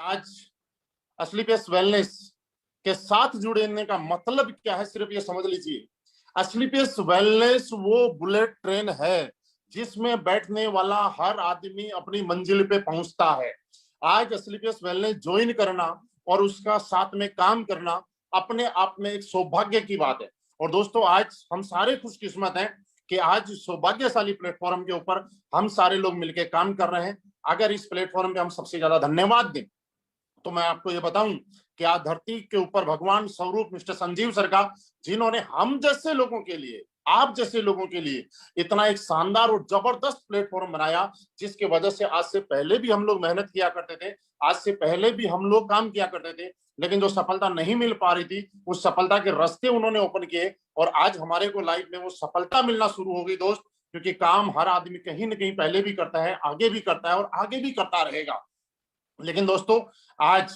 आज असलीपियस वेलनेस के साथ जुड़ने का मतलब क्या है, सिर्फ ये समझ लीजिए। असलीपियस वेलनेस वो बुलेट ट्रेन है जिसमें बैठने वाला हर आदमी अपनी मंजिल पे पहुंचता है। आज असलीपियस वेलनेस ज्वाइन करना और उसका साथ में काम करना अपने आप में एक सौभाग्य की बात है। और दोस्तों, आज हम सारे खुशकिस्मत हैं कि आज सौभाग्यशाली प्लेटफॉर्म के ऊपर हम सारे लोग मिलकर काम कर रहे हैं। अगर इस प्लेटफॉर्म पे हम सबसे ज्यादा धन्यवाद दें तो मैं आपको ये बताऊं कि आज धरती के ऊपर भगवान स्वरूप मिस्टर संजीव सर का, जिन्होंने हम जैसे लोगों के लिए, आप जैसे लोगों के लिए इतना एक शानदार और जबरदस्त प्लेटफॉर्म बनाया, जिसकी वजह से आज से पहले भी हम लोग मेहनत किया करते थे, आज से पहले भी हम लोग काम किया करते थे, लेकिन जो सफलता नहीं मिल पा रही थी, उस सफलता के रास्ते उन्होंने ओपन किए और आज हमारे को लाइफ में वो सफलता मिलना शुरू हो गई दोस्त। क्योंकि काम हर आदमी कहीं ना कहीं पहले भी करता है, आगे भी करता है और आगे भी करता रहेगा। लेकिन दोस्तों, आज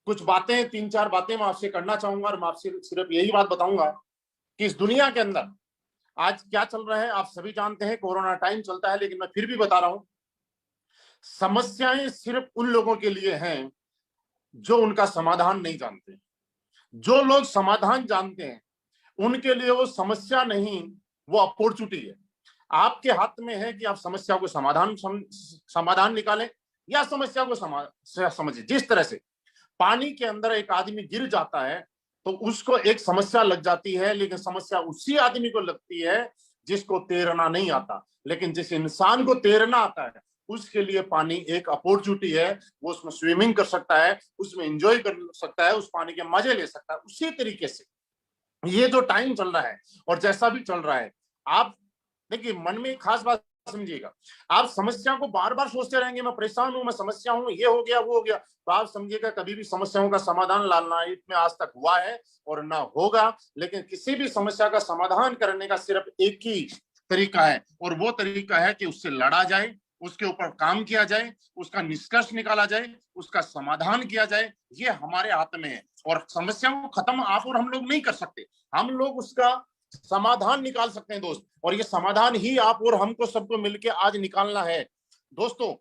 कुछ बातें, तीन चार बातें मैं आपसे करना चाहूंगा और मैं आपसे सिर्फ यही बात बताऊंगा कि इस दुनिया के अंदर आज क्या चल रहा है। आप सभी जानते हैं कोरोना टाइम चलता है, लेकिन मैं फिर भी बता रहा हूं, समस्याएं सिर्फ उन लोगों के लिए हैं जो उनका समाधान नहीं जानते। जो लोग समाधान जानते हैं उनके लिए वो समस्या नहीं, वो अपॉर्चुनिटी है। आपके हाथ में है कि आप समस्या को समाधान निकालें या समस्या को समझे। जिस तरह से पानी के अंदर एक आदमी गिर जाता है तो उसको एक समस्या लग जाती है, लेकिन समस्या उसी आदमी को लगती है जिसको तैरना नहीं आता। लेकिन जिस इंसान को तैरना आता है उसके लिए पानी एक अपॉर्चुनिटी है। वो उसमें स्विमिंग कर सकता है, उसमें एंजॉय कर सकता है, उस पानी के मजे ले सकता है। उसी तरीके से ये जो टाइम चल रहा है और जैसा भी चल रहा है, आप देखिए, मन में एक खास बात समझिएगा। आप समस्या को बार बार सोचते रहेंगे, मैं परेशान हूं, मैं समस्या हूं, ये हो गया वो हो गया, तो आप समझिएगा कभी भी समस्याओं का समाधान लाइफ में आज तक हुआ है और ना होगा। लेकिन किसी भी समस्या का समाधान करने का सिर्फ एक ही तरीका है और वो तरीका है कि उससे लड़ा जाए, उसके ऊपर काम किया जाए, उसका निष्कर्ष निकाला जाए, उसका समाधान किया जाए। ये हमारे हाथ में है और समस्या को खत्म आप और हम लोग नहीं कर सकते, हम लोग उसका समाधान निकाल सकते हैं दोस्त। और ये समाधान ही आप और हमको सबको मिलकर आज निकालना है दोस्तों।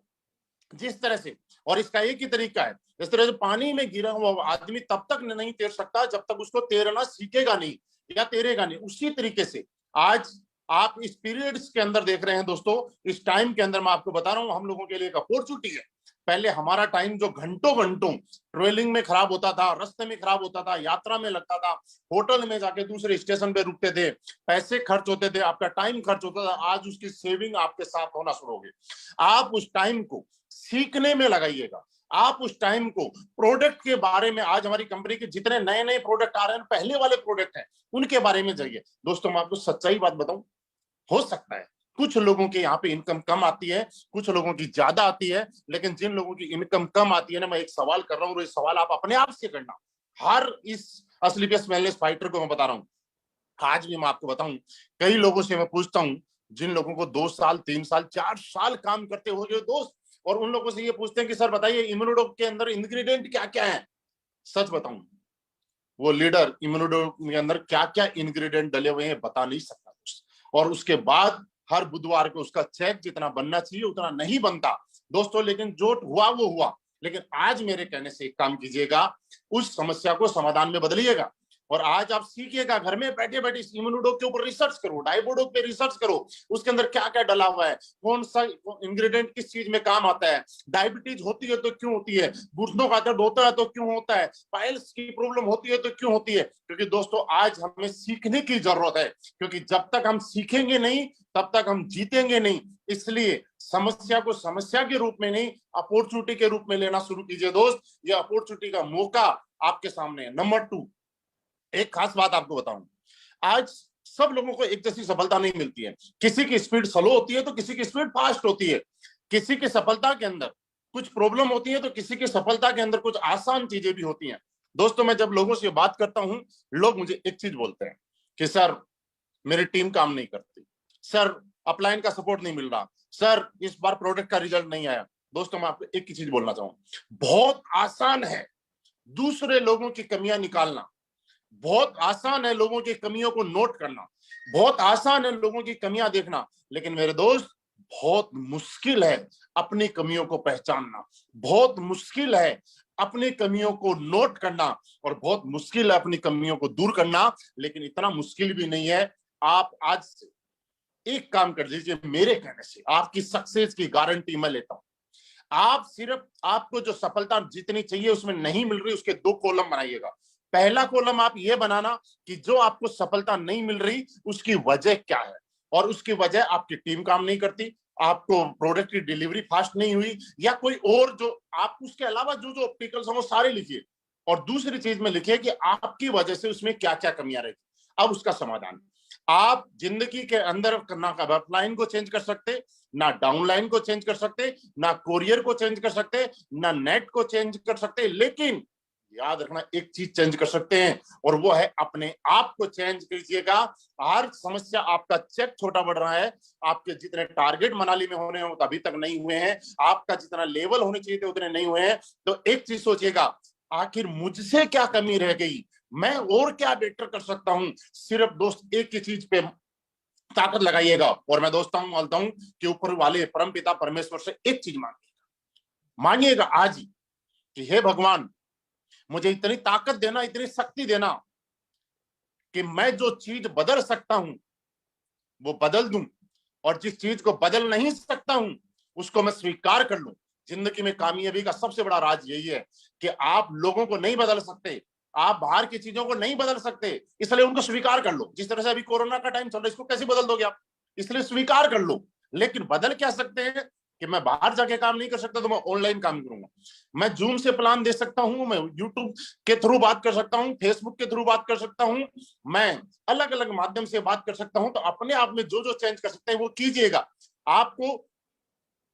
जिस तरह से, और इसका एक ही तरीका है, जिस तरह से पानी में गिरा हुआ आदमी तब तक नहीं तैर सकता जब तक उसको तैरना सीखेगा नहीं या तैरेगा नहीं, उसी तरीके से आज आप इस पीरियड्स के अंदर देख रहे हैं दोस्तों। इस टाइम के अंदर मैं आपको बता रहा हूं, हम लोगों के लिए एक अपॉर्चुनिटी है। पहले हमारा टाइम जो घंटों घंटों ट्रेवलिंग में खराब होता था, रास्ते में खराब होता था, यात्रा में लगता था, होटल में जाके दूसरे स्टेशन पे रुकते थे, पैसे खर्च होते थे, आपका टाइम खर्च होता था, आज उसकी सेविंग आपके साथ होना शुरू हो गई। आप उस टाइम को सीखने में लगाइएगा, आप उस टाइम को प्रोडक्ट के बारे में, आज हमारी कंपनी के जितने नए नए प्रोडक्ट आ रहे हैं, पहले वाले प्रोडक्ट हैं, उनके बारे में जाइए दोस्तों। मैं आपको सच्चाई बात बताऊं, हो सकता है कुछ लोगों के यहाँ पे इनकम कम आती है, कुछ लोगों की ज्यादा आती है, लेकिन जिन लोगों की इनकम कम आती है ना, मैं एक सवाल कर रहा हूँ, ये सवाल आप अपने आप से करना। हर इस असलीपियस वेलनेस फाइटर को मैं बता रहा हूँ, आज भी मैं आपको बताऊं, कई लोगों से मैं पूछता हूं, जिन लोगों को 2 साल 3 साल 4 साल काम करते हो गए दोस्त, और उन लोगों से ये पूछते हैं कि सर बताइए इम्यूनोडोक के अंदर इंग्रेडिएंट क्या क्या है। सच बताऊं, वो लीडर इम्यूनोडोक के अंदर क्या क्या इंग्रेडिएंट डले हुए हैं बता नहीं सकता दोस्त। और उसके बाद हर बुधवार को उसका चेक जितना बनना चाहिए उतना नहीं बनता दोस्तों। लेकिन जो हुआ वो हुआ। लेकिन आज मेरे कहने से एक काम कीजिएगा, उस समस्या को समाधान में बदलिएगा और आज आप सीखिएगा, घर में बैठे बैठे इम्यूनोडोक के ऊपर रिसर्च करो, डाइबोडोक पे रिसर्च करो, उसके अंदर क्या क्या डला हुआ है, कौन सा इंग्रेडिएंट किस चीज में काम आता है, डायबिटीज होती है तो क्यों होती है, घुटनों का दर्द होता है तो क्यों होता है, पाइल्स की प्रॉब्लम होती है तो क्यों होती है। क्योंकि दोस्तों आज हमें सीखने की जरूरत है, क्योंकि जब तक हम सीखेंगे नहीं तब तक हम जीतेंगे नहीं। इसलिए समस्या को समस्या के रूप में नहीं, अपॉर्चुनिटी के रूप में लेना शुरू कीजिए दोस्त। ये अपॉर्चुनिटी का मौका आपके सामने है। नंबर 2, एक खास बात आपको बताऊं, आज सब लोगों को एक जैसी सफलता नहीं मिलती है। किसी की स्पीड स्लो होती है तो किसी की स्पीड फास्ट होती है। किसी की सफलता के अंदर कुछ प्रॉब्लम होती है तो किसी की सफलता के अंदर कुछ आसान चीजें भी होती हैं दोस्तों। मैं जब लोगों से बात करता हूं, लोग मुझे एक चीज बोलते हैं कि सर मेरी टीम काम नहीं करती, सर अपलाइन का सपोर्ट नहीं मिल रहा, सर इस बार प्रोडक्ट का रिजल्ट नहीं आया। दोस्तों मैं आपको एक ही चीज बोलना चाहूँ, बहुत आसान है दूसरे लोगों की कमियां निकालना, बहुत आसान है लोगों की कमियों को नोट करना, बहुत आसान है लोगों की कमियां देखना, लेकिन मेरे दोस्त बहुत मुश्किल है अपनी कमियों को पहचानना, बहुत मुश्किल है अपनी कमियों को नोट करना, और बहुत मुश्किल है अपनी कमियों को दूर करना, लेकिन इतना मुश्किल भी नहीं है। आप आज से एक काम कर लीजिए, मेरे कहने से आपकी सक्सेस की गारंटी मैं लेता हूं। आप सिर्फ, आपको जो सफलता जितनी चाहिए उसमें नहीं मिल रही, उसके 2 कॉलम बनाइएगा। पहला कॉलम आप ये बनाना कि जो आपको सफलता नहीं मिल रही उसकी वजह क्या है, और उसकी वजह आपकी टीम काम नहीं करती, आपको प्रोडक्ट की डिलीवरी फास्ट नहीं हुई, या कोई और जो आप, उसके अलावा जो जो ऑब्स्टिकल्स हैं वो सारे लिखिए। और दूसरी चीज में लिखिए कि आपकी वजह से उसमें क्या क्या कमियां रही, अब उसका समाधान। आप जिंदगी के अंदर ना अपलाइन को चेंज कर सकते, ना डाउनलाइन को चेंज कर सकते, ना कोरियर को चेंज कर सकते, ना नेट को चेंज कर सकते, लेकिन याद रखना एक चीज चेंज कर सकते हैं, और वो है अपने आप को चेंज कीजिएगा। हर समस्या, आपका चेक छोटा बढ़ रहा है, आपके जितने टारगेट मनाली में होने हैं अभी तक नहीं हुए हैं, आपका जितना लेवल होने चाहिए थे उतने नहीं हुए हैं, तो एक चीज सोचिएगा, आखिर मुझसे क्या कमी रह गई, मैं और क्या बेटर कर सकता हूं। सिर्फ दोस्त एक ही चीज पे ताकत लगाइएगा, और मैं दोस्तों बोलता हूं कि ऊपर वाले परम पिता परमेश्वर से एक चीज मांगिएगा आज ही, कि हे भगवान, मुझे इतनी ताकत देना, इतनी शक्ति देना कि मैं जो चीज बदल सकता हूं वो बदल दूं, और जिस चीज को बदल नहीं सकता हूं उसको मैं स्वीकार कर लूं। जिंदगी में कामयाबी का सबसे बड़ा राज यही है कि आप लोगों को नहीं बदल सकते, आप बाहर की चीजों को नहीं बदल सकते, इसलिए उनको स्वीकार कर लो। जिस तरह से अभी कोरोना का टाइम चल रहा है, इसको कैसे बदल दोगे आप, इसलिए स्वीकार कर लो। लेकिन बदल क्या सकते हैं कि मैं बाहर जाके काम नहीं कर सकता तो मैं ऑनलाइन काम करूंगा, मैं जूम से प्लान दे सकता हूं, मैं यूट्यूब के थ्रू बात कर सकता हूं, फेसबुक के थ्रू बात कर सकता हूं, मैं अलग अलग माध्यम से बात कर सकता हूं। तो अपने आप में जो जो चेंज कर सकते हैं वो कीजिएगा। आपको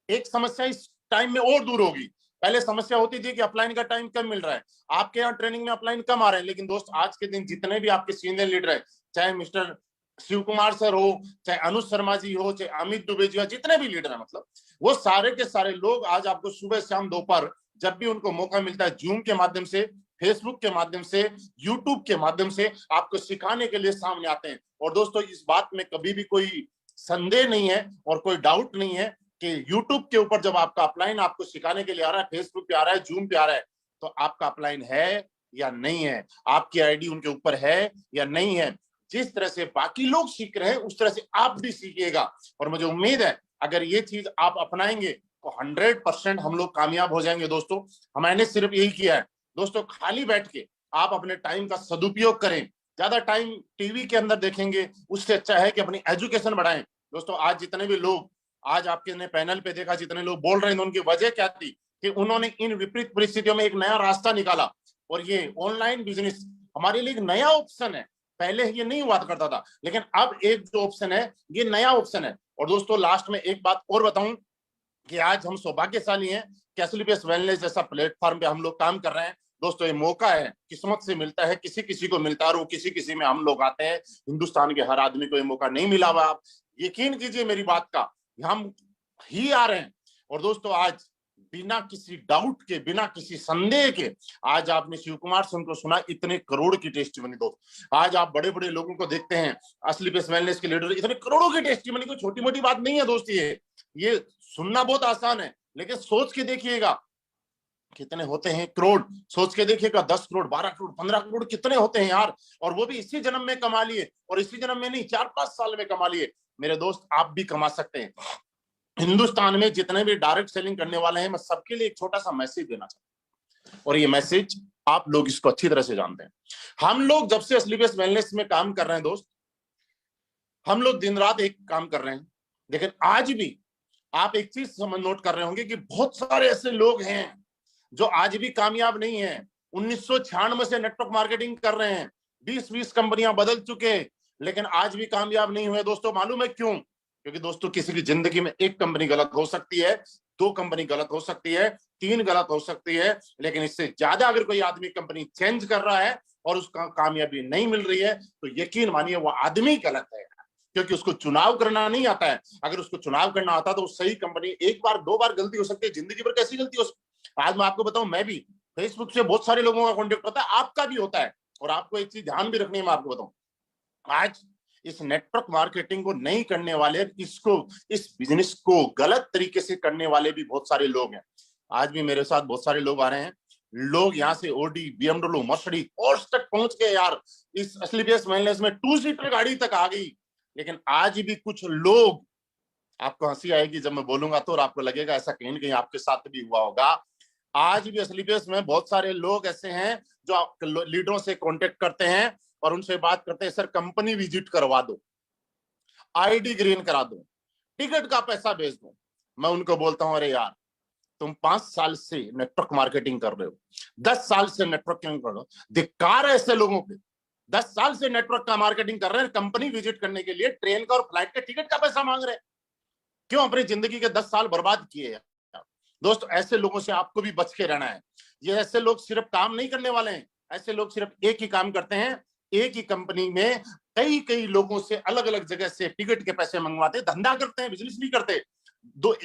एक समस्या इस टाइम में और दूर होगी। पहले समस्या होती थी कि अपलाइन का टाइम कम मिल रहा है, आपके यहाँ ट्रेनिंग में अपलाइन कम आ रहे हैं, लेकिन दोस्त आज के दिन जितने भी आपके सीनियर लीडर है, चाहे मिस्टर शिव कुमार सर हो, चाहे अनुज शर्मा जी हो, चाहे अमित दुबे जी हो, जितने भी लीडर है, मतलब वो सारे के सारे लोग आज आपको सुबह शाम दोपहर जब भी उनको मौका मिलता है, जूम के माध्यम से, फेसबुक के माध्यम से, यूट्यूब के माध्यम से आपको सिखाने के लिए सामने आते हैं। और दोस्तों इस बात में कभी भी कोई संदेह नहीं है और कोई डाउट नहीं है कि YouTube के ऊपर जब आपका अपलाइन आपको सिखाने के लिए आ रहा है, फेसबुक पे आ रहा है, जूम पे आ रहा है, तो आपका अपलाइन है या नहीं है, आपकी आईडी उनके ऊपर है या नहीं है। जिस तरह से बाकी लोग सीख रहे हैं उस तरह से आप भी सीखिएगा, और मुझे उम्मीद है अगर ये चीज आप अपनाएंगे तो 100% हम लोग कामयाब हो जाएंगे। दोस्तों मैंने सिर्फ यही किया है दोस्तों, खाली बैठ के आप अपने टाइम का सदुपयोग करें। ज्यादा टाइम टीवी के अंदर देखेंगे उससे अच्छा है कि अपनी एजुकेशन बढ़ाएं। दोस्तों आज जितने भी लोग, आज आपके ने पैनल पे देखा जितने लोग बोल रहे हैं, उनकी वजह क्या थी कि उन्होंने इन विपरीत परिस्थितियों में एक नया रास्ता निकाला, और ये ऑनलाइन बिजनेस हमारे लिए एक नया ऑप्शन है। पहले ये नहीं हुआ करता था, लेकिन अब एक जो ऑप्शन है ये नया ऑप्शन है। और दोस्तों लास्ट में एक बात और बताऊं कि आज हम सौभाग्यशाली हैं कि एसलीपीएस वेलनेस जैसा प्लेटफॉर्म पे हम लोग काम कर रहे हैं। दोस्तों ये मौका है, किस्मत से मिलता है, किसी किसी को मिलता है, और वो किसी किसी में हम लोग आते हैं। हिंदुस्तान के हर आदमी को ये मौका नहीं मिला हुआ। आप यकीन कीजिए मेरी बात का, हम ही आ रहे हैं। और दोस्तों आज बिना किसी डाउट के, बिना किसी संदेह के, आज आपने शिव कुमार सिंह को सुना, इतने करोड़ की टेस्टिमनी। दोस्त आज आप बड़े बड़े लोगों को देखते हैं, एसलीपीएस वेलनेस के लीडर, इतने करोड़ों की टेस्टिमनी, कोई छोटी मोटी बात नहीं है दोस्त। ये सुनना बहुत आसान है, लेकिन सोच के देखिएगा कितने होते हैं करोड़। सोच के देखिएगा 10 करोड़, 12 करोड़, 15 करोड़ कितने होते हैं यार, और वो भी इसी जन्म में कमा लिए, और इसी जन्म में नहीं 4-5 साल में कमा लिए। मेरे दोस्त आप भी कमा सकते हैं। हिंदुस्तान में जितने भी डायरेक्ट सेलिंग करने वाले हैं, मैं सबके लिए एक छोटा सा मैसेज देना चाहता हूं, और ये मैसेज आप लोग इसको अच्छी तरह से जानते हैं। हम लोग जब से एसलीपीएस वेलनेस में काम कर रहे हैं दोस्त, हम लोग दिन रात एक काम कर रहे हैं, लेकिन आज भी आप एक चीज समझ नोट कर रहे होंगे कि बहुत सारे ऐसे लोग हैं जो आज भी कामयाब नहीं है। 1996 से नेटवर्क मार्केटिंग कर रहे हैं, 20-20 कंपनियां बदल चुके, लेकिन आज भी कामयाब नहीं हुए। दोस्तों मालूम है क्यों? क्योंकि दोस्तों किसी की जिंदगी में एक कंपनी गलत हो सकती है, 2 कंपनी गलत हो सकती है, 3 गलत हो सकती है, लेकिन इससे ज्यादा अगर कोई आदमी कंपनी चेंज कर रहा है और उसका कामयाबी नहीं मिल रही है, तो यकीन मानिए वो आदमी गलत है, क्योंकि उसको चुनाव करना नहीं आता है। अगर उसको चुनाव करना आता तो सही कंपनी, एक बार 2 बार गलती हो सकती है, जिंदगी भर कैसी गलती हो सकती है। आज मैं आपको बताऊं, मैं भी फेसबुक से बहुत सारे लोगों का कॉन्टेक्ट होता है, आपका भी होता है, और आपको एक चीज ध्यान भी रखनी है, मैं आपको बताऊं, आज इस नेटवर्क मार्केटिंग को नहीं करने वाले, इस बिजनेस को गलत तरीके से करने वाले भी बहुत सारे लोग हैं। आज भी मेरे साथ बहुत सारे लोग आ रहे हैं, लोग यहाँ से ओडी, बीएमडब्ल्यू, मर्सिडीज, पोर्श तक पहुंच गए यार, इस एसलीपीएस वेलनेस में 2 सीटर गाड़ी तक आ गई। लेकिन आज भी कुछ लोग, आपको हंसी आएगी जब मैं बोलूंगा तो, और आपको लगेगा ऐसा कहीं ना कहीं आपके साथ भी हुआ होगा, आज भी एसलीपीएस में बहुत सारे लोग ऐसे हैं जो लीडरों से कांटेक्ट करते हैं और उनसे बात करते हैं, सर कंपनी विजिट करवा दो, आईडी ग्रीन करा दो, टिकट का पैसा भेज दो। मैं उनको बोलता हूं, अरे यार तुम 5 साल से नेटवर्क मार्केटिंग कर रहे हो, 10 साल से नेटवर्किंग कर रहे हो, धिक्कार है ऐसे लोगों पे। 10 साल से नेटवर्क का मार्केटिंग कर रहे हैं, कंपनी विजिट करने के लिए ट्रेन का और फ्लाइट के टिकट का पैसा मांग रहे हैं। क्यों अपनी जिंदगी के 10 साल बर्बाद किए हैं? दोस्तों ऐसे लोगों से आपको भी बच के रहना है। ये ऐसे लोग सिर्फ काम नहीं करने वाले हैं, ऐसे लोग सिर्फ एक ही काम करते हैं, एक ही कंपनी में कई कई लोगों से अलग अलग जगह से टिकट के पैसे मंगवाते, धंधा करते हैं, बिजनेस भी करते हैं।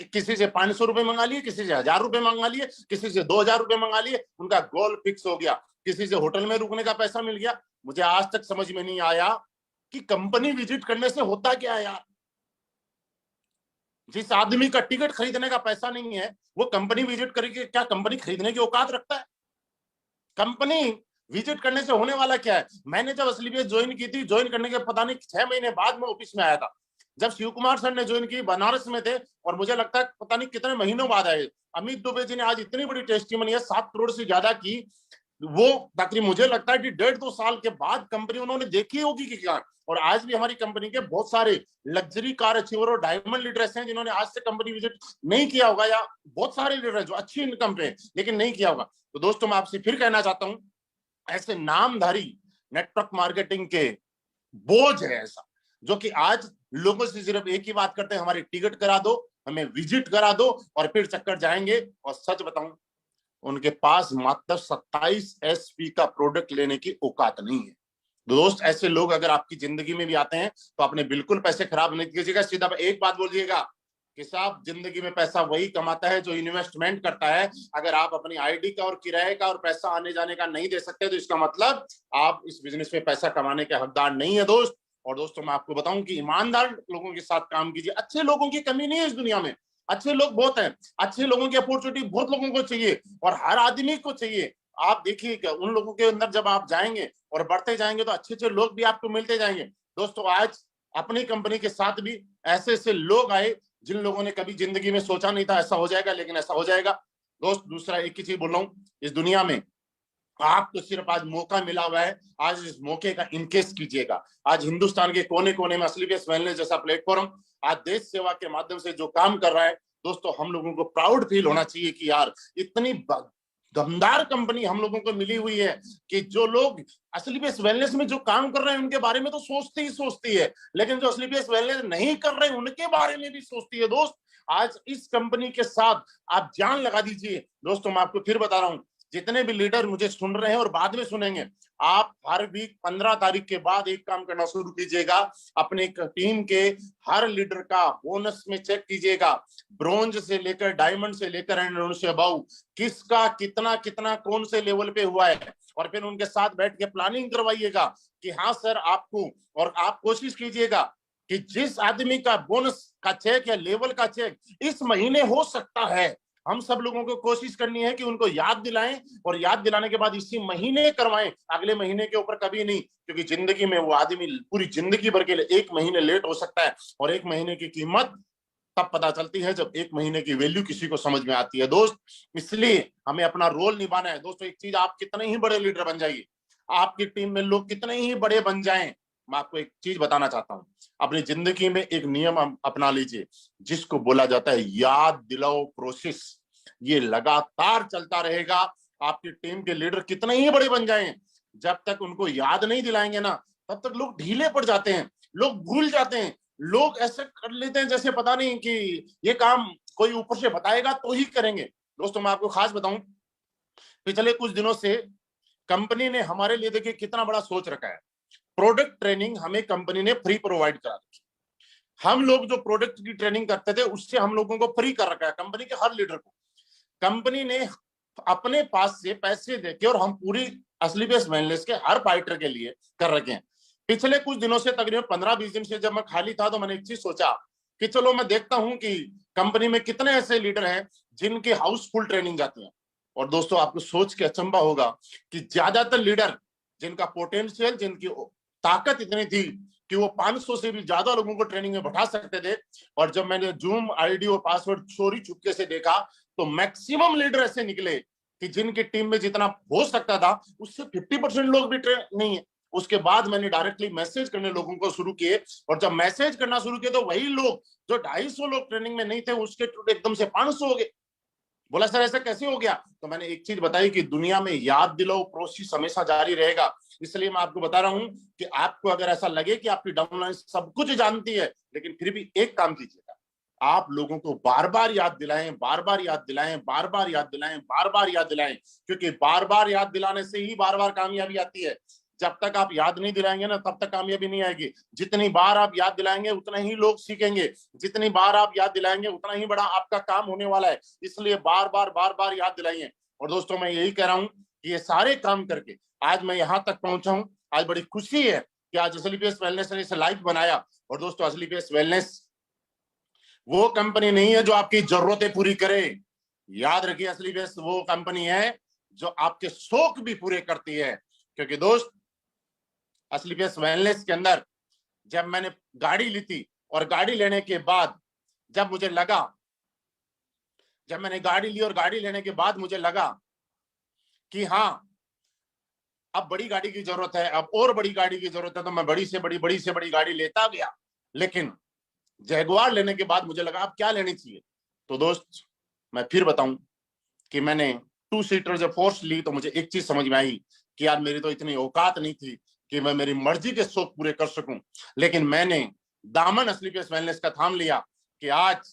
किसी से 500 रुपए मंगा लिए, किसी से 1000 रुपए मंगा लिए, किसी से 2000 रुपए मंगा लिए, उनका गोल फिक्स हो गया। किसी से होटल में रुकने का पैसा मिल गया। मुझे आज तक समझ में नहीं आया कि कंपनी विजिट करने से होता क्या है यार। जिस आदमी का टिकट खरीदने का पैसा नहीं है, वो कंपनी विजिट करके क्या कंपनी खरीदने की औकात रखता है? कंपनी विजिट करने से होने वाला क्या है? मैंने जब एसलीपीएस ज्वाइन की थी, ज्वाइन करने के पता नहीं 6 महीने बाद में ऑफिस में आया था। जब शिव कुमार सर ने ज्वाइन की, बनारस में थे, और मुझे लगता है पता नहीं कितने महीनों बाद आए। अमित दुबे जी ने आज इतनी बड़ी टेस्टिमनी है, 7 करोड़ से ज्यादा की, वो तकरीबन मुझे लगता है कि 1.5-2 साल के बाद कंपनी उन्होंने देखी होगी कि क्या। और आज भी हमारी कंपनी के बहुत सारे लग्जरी कार अचीवर और डायमंड लीडर्स हैं जिन्होंने आज से कंपनी विजिट नहीं किया होगा, या बहुत सारे लीडर हैं जो अच्छी इनकम पे लेकिन नहीं किया होगा। तो दोस्तों मैं आपसे फिर कहना चाहता हूं, ऐसे नामधारी नेटवर्क मार्केटिंग के बोझ है ऐसा, जो कि आज लोगों से सिर्फ एक ही बात करते हैं, हमारी टिकट करा दो, हमें विजिट करा दो, और फिर चक्कर जाएंगे। और सच बताऊं, उनके पास मात्र 27 एसपी का प्रोडक्ट लेने की औकात नहीं है। दोस्त ऐसे लोग अगर आपकी जिंदगी में भी आते हैं तो आपने बिल्कुल पैसे खराब नहीं कीजिएगा। सीधा एक बात बोलिएगा कि साहब, जिंदगी में पैसा वही कमाता है जो इन्वेस्टमेंट करता है। अगर आप अपनी आईडी का और किराए का और पैसा आने जाने का नहीं दे सकते, तो इसका मतलब आप इस बिजनेस में पैसा कमाने के हकदार नहीं है दोस्त। और दोस्तों मैं आपको बताऊं कि ईमानदार लोगों के साथ काम कीजिए। अच्छे लोगों की कमी नहीं है इस दुनिया में, अच्छे लोग बहुत हैं, अच्छे लोगों की अपॉर्चुनिटी बहुत लोगों को चाहिए, और हर आदमी को चाहिए। आप देखिए उन लोगों के अंदर जब आप जाएंगे और बढ़ते जाएंगे तो अच्छे अच्छे लोग भी आपको मिलते जाएंगे। दोस्तों आज अपनी कंपनी के साथ भी ऐसे ऐसे लोग आए जिन लोगों ने कभी जिंदगी में सोचा नहीं था ऐसा हो जाएगा, लेकिन ऐसा हो जाएगा। दोस्त दूसरा एक ही चीज बोल रहा हूं, इस दुनिया में आपको सिर्फ आज मौका मिला हुआ है, आज इस मौके का इनकेस कीजिएगा। आज हिंदुस्तान के कोने कोने में एसलीपीएस वेलनेस जैसा प्लेटफॉर्म आज देश सेवा के माध्यम से जो काम कर रहा है, दोस्तों हम लोगों को प्राउड फील होना चाहिए कि यार इतनी दमदार कंपनी हम लोगों को मिली हुई है कि जो लोग एसलीपीएस वेलनेस में जो काम कर रहे हैं उनके बारे में तो सोचती ही सोचती है, लेकिन जो एसलीपीएस वेलनेस नहीं कर रहे हैं उनके बारे में भी सोचती है। दोस्त आज इस कंपनी के साथ आप जान लगा दीजिए। दोस्तों मैं आपको फिर बता रहा हूं, जितने भी लीडर मुझे सुन रहे हैं और बाद में सुनेंगे, आप हर वीक 15 तारीख के बाद एक काम करना शुरू कीजिएगा, अपने टीम के हर लीडर का बोनस में चेक कीजिएगा, ब्रोंज से लेकर डायमंड से लेकर एंड से अबव किसका कितना कितना कौन से लेवल पे हुआ है, और फिर उनके साथ बैठ के प्लानिंग करवाइएगा कि हाँ सर आपको, और आप कोशिश कीजिएगा कि जिस आदमी का बोनस का चेक या लेवल का चेक इस महीने हो सकता है, हम सब लोगों को कोशिश करनी है कि उनको याद दिलाएं, और याद दिलाने के बाद इसी महीने करवाएं, अगले महीने के ऊपर कभी नहीं। क्योंकि जिंदगी में वो आदमी पूरी जिंदगी भर के लिए 1 महीने लेट हो सकता है, और 1 महीने की कीमत तब पता चलती है जब 1 महीने की वैल्यू किसी को समझ में आती है। दोस्त इसलिए हमें अपना रोल निभाना है। दोस्तों एक चीज, आप कितने ही बड़े लीडर बन जाइए, आपकी टीम में लोग कितने ही बड़े बन जाएं, मैं आपको एक चीज बताना चाहता हूं, अपनी जिंदगी में एक नियम अपना लीजिए जिसको बोला जाता है याद दिलाओ प्रोसेस। ये लगातार चलता रहेगा। आपकी टीम के लीडर कितने ही बड़े बन जाएं, जब तक उनको याद नहीं दिलाएंगे ना, तब तक लोग ढीले पड़ जाते हैं, लोग भूल जाते हैं, लोग ऐसे कर लेते हैं जैसे पता नहीं कि ये काम कोई ऊपर से बताएगा तो ही करेंगे। दोस्तों मैं आपको खास बताऊं, पिछले कुछ दिनों से कंपनी ने हमारे लिए देखिए कितना बड़ा सोच रखा है। प्रोडक्ट ट्रेनिंग हमें कंपनी ने फ्री प्रोवाइड करा रखी। हम लोग जो प्रोडक्ट की ट्रेनिंग करते थे उससे हम लोगों को फ्री कर रखा है कंपनी के हर लीडर को। कंपनी ने अपने पास से पैसे देके और हम पूरी एसलीपीएस वेलनेस के हर फाइटर के लिए कर रखे हैं। पिछले कुछ दिनों से, तकरीबन 15-20 दिन से जब मैं खाली था, तो मैंने एक चीज सोचा कि चलो मैं देखता हूं कि कंपनी में कितने ऐसे लीडर हैं जिनके हाउसफुल ट्रेनिंग जाती है। और दोस्तों, आपको सोच के अचंभा होगा कि ज्यादातर लीडर जिनका पोटेंशियल, जिनकी ताकत इतनी थी कि वो 500 से भी ज्यादा लोगों को ट्रेनिंग में बैठा सकते थे, और जब मैंने जूम आईडी और पासवर्ड चोरी चुपके से देखा, तो मैक्सिमम लीडर ऐसे निकले कि जिनकी टीम में जितना हो सकता था उससे 50% लोग भी ट्रेन नहीं है। उसके बाद मैंने डायरेक्टली मैसेज करने लोगों को शुरू किए, और जब मैसेज करना शुरू किए तो वही लोग जो 250 लोग ट्रेनिंग में नहीं थे, उसके एकदम से 500 हो गए। बोला सर ऐसा कैसे हो गया? तो मैंने एक चीज बताई कि दुनिया में याद दिलाओ प्रोसेस हमेशा जारी रहेगा। इसलिए मैं आपको बता रहा हूं कि आपको अगर ऐसा लगे कि आपकी डाउनलाइन सब कुछ जानती है, लेकिन फिर भी एक काम कीजिएगा, आप लोगों को बार बार याद दिलाएं, बार बार याद दिलाएं, बार बार याद दिलाएं, बार बार याद दिलाएं, क्योंकि बार बार याद दिलाने से ही बार बार कामयाबी आती है। जब तक आप याद नहीं दिलाएंगे ना, तब तक कामयाबी नहीं आएगी। जितनी बार आप याद दिलाएंगे उतना ही लोग सीखेंगे, जितनी बार आप याद दिलाएंगे उतना ही बड़ा आपका काम होने वाला है। इसलिए बार बार याद दिलाइए। और दोस्तों, मैं यही कह रहा हूं कि ये सारे काम करके आज मैं यहां तक पहुंचा हूं। आज बड़ी खुशी है कि आज असलीपेस वेलनेस ने इसे लाइव बनाया। और दोस्तों, असलीपेस वेलनेस वो कंपनी नहीं है जो आपकी जरूरतें पूरी करे। याद रखिए, असलीपेस वो कंपनी है जो आपके शौक भी पूरे करती है। क्योंकि दोस्त, असलीपेस वेलनेस के अंदर जब मैंने गाड़ी ली थी, और गाड़ी लेने के बाद जब मुझे लगा, जब मैंने गाड़ी ली और गाड़ी लेने के बाद मुझे लगा कि हाँ, अब बड़ी गाड़ी की जरूरत है, अब और बड़ी गाड़ी की जरूरत है, तो मैं बड़ी से बड़ी गाड़ी लेता गया। लेकिन जैगुआर लेने के बाद मुझे लगा अब क्या लेनी चाहिए। तो दोस्त, मैं फिर बताऊं कि मैंने 2 सीटर जब फोर्स ली, तो मुझे एक चीज समझ में आई कि यार मेरी तो इतनी औकात नहीं थी कि मैं मेरी मर्जी के शौक पूरे कर सकूं। लेकिन मैंने दामन असलीपेस वेलनेस का थाम लिया कि आज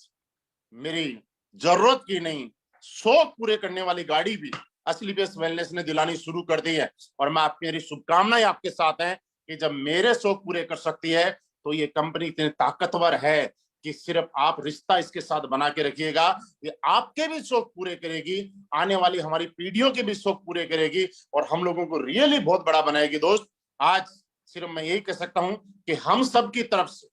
मेरी जरूरत की नहीं, शौक पूरे करने वाली गाड़ी भी असलीपेस वेलनेस ने दिलानी शुरू कर दी है। और मैं आपकी, मेरी शुभकामनाएं आपके साथ हैं कि जब मेरे शौक पूरे कर सकती है, तो ये कंपनी इतनी ताकतवर है कि सिर्फ आप रिश्ता इसके साथ बना के रखिएगा, ये आपके भी शौक पूरे करेगी, आने वाली हमारी पीढ़ियों के भी शौक पूरे करेगी, और हम लोगों को रियली बहुत बड़ा बनाएगी। दोस्त, आज सिर्फ मैं यही कह सकता हूं कि हम सब की तरफ से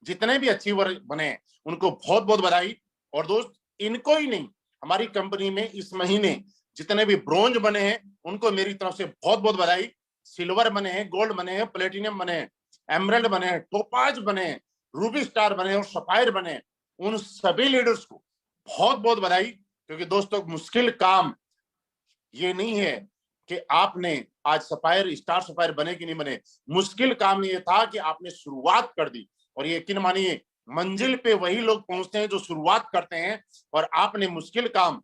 जितने भी अचीवर बने उनको बहुत बहुत बधाई। और दोस्त, इनको ही नहीं, हमारी कंपनी में इस महीने जितने भी ब्रोंज बने हैं उनको मेरी तरफ से बहुत बहुत बधाई। सिल्वर बने हैं, गोल्ड बने हैं, प्लेटिनियम बने हैं, एमरल्ड बने हैं, टोपाज बने हैं, रूबी स्टार बने और सफायर बने, उन सभी लीडर्स को बहुत बहुत बधाई। क्योंकि दोस्तों, मुश्किल काम ये नहीं है कि आपने आज सफायर, स्टार सफायर बने कि नहीं बने, मुश्किल काम ये था कि आपने शुरुआत कर दी। और यकीन मानिए, मंजिल पे वही लोग पहुंचते हैं जो शुरुआत करते हैं, और आपने मुश्किल काम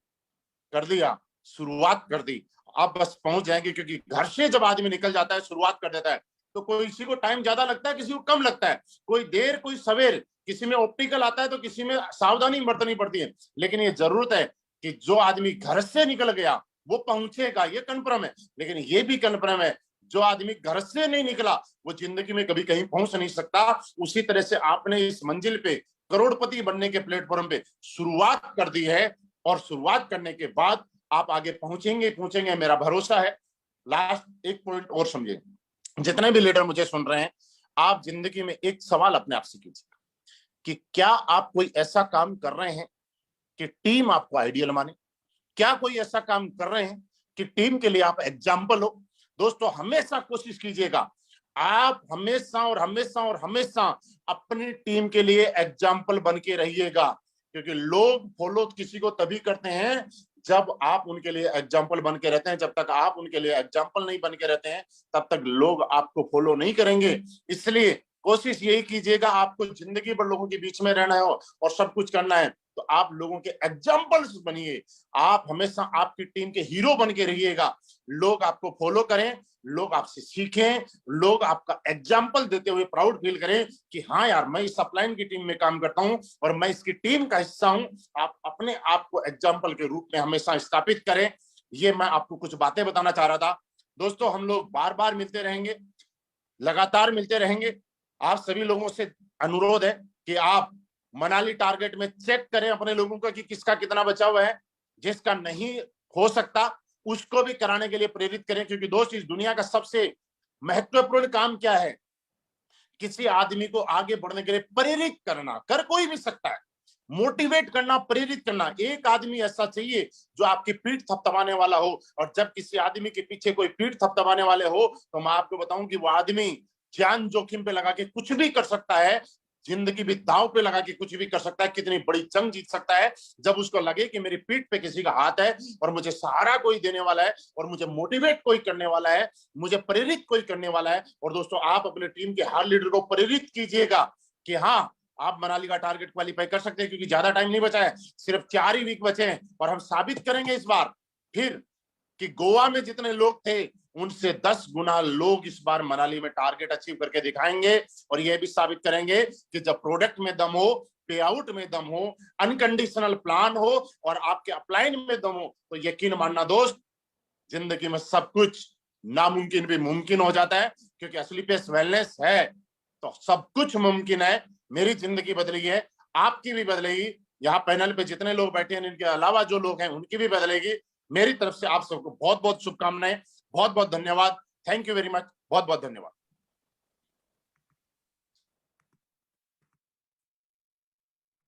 कर दिया, शुरुआत कर दी, आप बस पहुंच जाएंगे। क्योंकि घर से जब आदमी निकल जाता है, शुरुआत कर देता है, तो कोई किसी को टाइम ज्यादा लगता है, किसी को कम लगता है, कोई देर कोई सवेर, किसी में ऑप्टिकल आता है तो किसी में सावधानी बरतनी पड़ती है। लेकिन ये जरूरत है कि जो आदमी घर से निकल गया वो पहुंचेगा, ये कन्फर्म है। लेकिन ये भी कन्फर्म है, जो आदमी घर से नहीं निकला वो जिंदगी में कभी कहीं पहुंच नहीं सकता। उसी तरह से आपने इस मंजिल पे, करोड़पति बनने के प्लेटफॉर्म पे शुरुआत कर दी है, और शुरुआत करने के बाद आप आगे पहुंचेंगे पहुंचेंगे, मेरा भरोसा है। लास्ट एक पॉइंट और समझिए, जितने भी लीडर मुझे सुन रहे हैं, आप जिंदगी में एक सवाल अपने आप से कीजिए कि क्या आप कोई ऐसा काम कर रहे हैं कि टीम आपको आइडियल माने? क्या कोई ऐसा काम कर रहे हैं कि टीम के लिए आप एग्जाम्पल हो? दोस्तों, हमेशा कोशिश कीजिएगा, आप हमेशा और हमेशा और हमेशा अपनी टीम के लिए एग्जाम्पल बन के रहिएगा। क्योंकि लोग फॉलो किसी को तभी करते हैं जब आप उनके लिए एग्जाम्पल बन के रहते हैं। जब तक आप उनके लिए एग्जाम्पल नहीं बन के रहते हैं, तब तक लोग आपको फॉलो नहीं करेंगे। इसलिए कोशिश यही कीजिएगा, आपको जिंदगी भर लोगों के बीच में रहना है और सब कुछ करना है, तो आप लोगों के एग्जाम्पल्स बनिए। आप हमेशा आपकी टीम के हीरो बन के रहिएगा। लोग आपको फॉलो करें, लोग आपसे सीखें, लोग आपका एग्जाम्पल देते हुए प्राउड फील करें कि हाँ यार, मैं इस अपलाइन की टीम में काम करता हूं और मैं इसकी टीम का हिस्सा हूं। आप अपने आप को एग्जाम्पल के रूप में हमेशा स्थापित करें। ये मैं आपको कुछ बातें बताना चाह रहा था। दोस्तों, हम लोग बार बार मिलते रहेंगे, लगातार मिलते रहेंगे। आप सभी लोगों से अनुरोध है कि आप मनाली टारगेट में चेक करें अपने लोगों का कि किसका कितना बचा हुआ है। जिसका नहीं हो सकता उसको भी कराने के लिए प्रेरित करें। क्योंकि दोस्त, इस दुनिया का सबसे महत्वपूर्ण काम क्या है? किसी आदमी को आगे बढ़ने के लिए प्रेरित करना, कर कोई भी सकता है, मोटिवेट करना, प्रेरित करना। एक आदमी ऐसा चाहिए जो आपकी पीठ थपथपाने वाला हो, और जब किसी आदमी के पीछे कोई पीठ थपथपाने वाले हो तो मैं आपको बताऊं कि वो आदमी जान जोखिम पे लगा के कुछ भी कर सकता है, जिंदगी भी दांव पे लगा के कुछ भी कर सकता है, कितनी बड़ी जंग जीत सकता है जब उसको लगे कि मेरी पीठ पे किसी का हाथ है और मुझे सहारा कोई देने वाला है और मुझे मोटिवेट कोई करने वाला है, मुझे प्रेरित कोई करने वाला है। और दोस्तों, आप अपने टीम के हर लीडर को प्रेरित कीजिएगा कि हाँ, आप मनाली का टारगेट क्वालिफाई कर सकते हैं, क्योंकि ज्यादा टाइम नहीं बचा है, सिर्फ 4 ही वीक बचे हैं। और हम साबित करेंगे इस बार फिर कि गोवा में जितने लोग थे उनसे 10 गुना लोग इस बार मनाली में टारगेट अचीव करके दिखाएंगे। और यह भी साबित करेंगे कि जब प्रोडक्ट में दम हो, पे आउट में दम हो, अनकंडीशनल प्लान हो और आपके अपलाइन में दम हो, तो यकीन मानना दोस्त, जिंदगी में सब कुछ नामुमकिन भी मुमकिन हो जाता है। क्योंकि असली पेस वेलनेस है तो सब कुछ मुमकिन है। मेरी जिंदगी बदली है, आपकी भी बदलेगी। यहाँ पैनल पे जितने लोग बैठे हैं, इनके अलावा जो लोग हैं, उनकी भी बदलेगी। मेरी तरफ से आप सबको बहुत बहुत शुभकामनाएं, बहुत बहुत धन्यवाद। थैंक यू वेरी मच, बहुत बहुत धन्यवाद।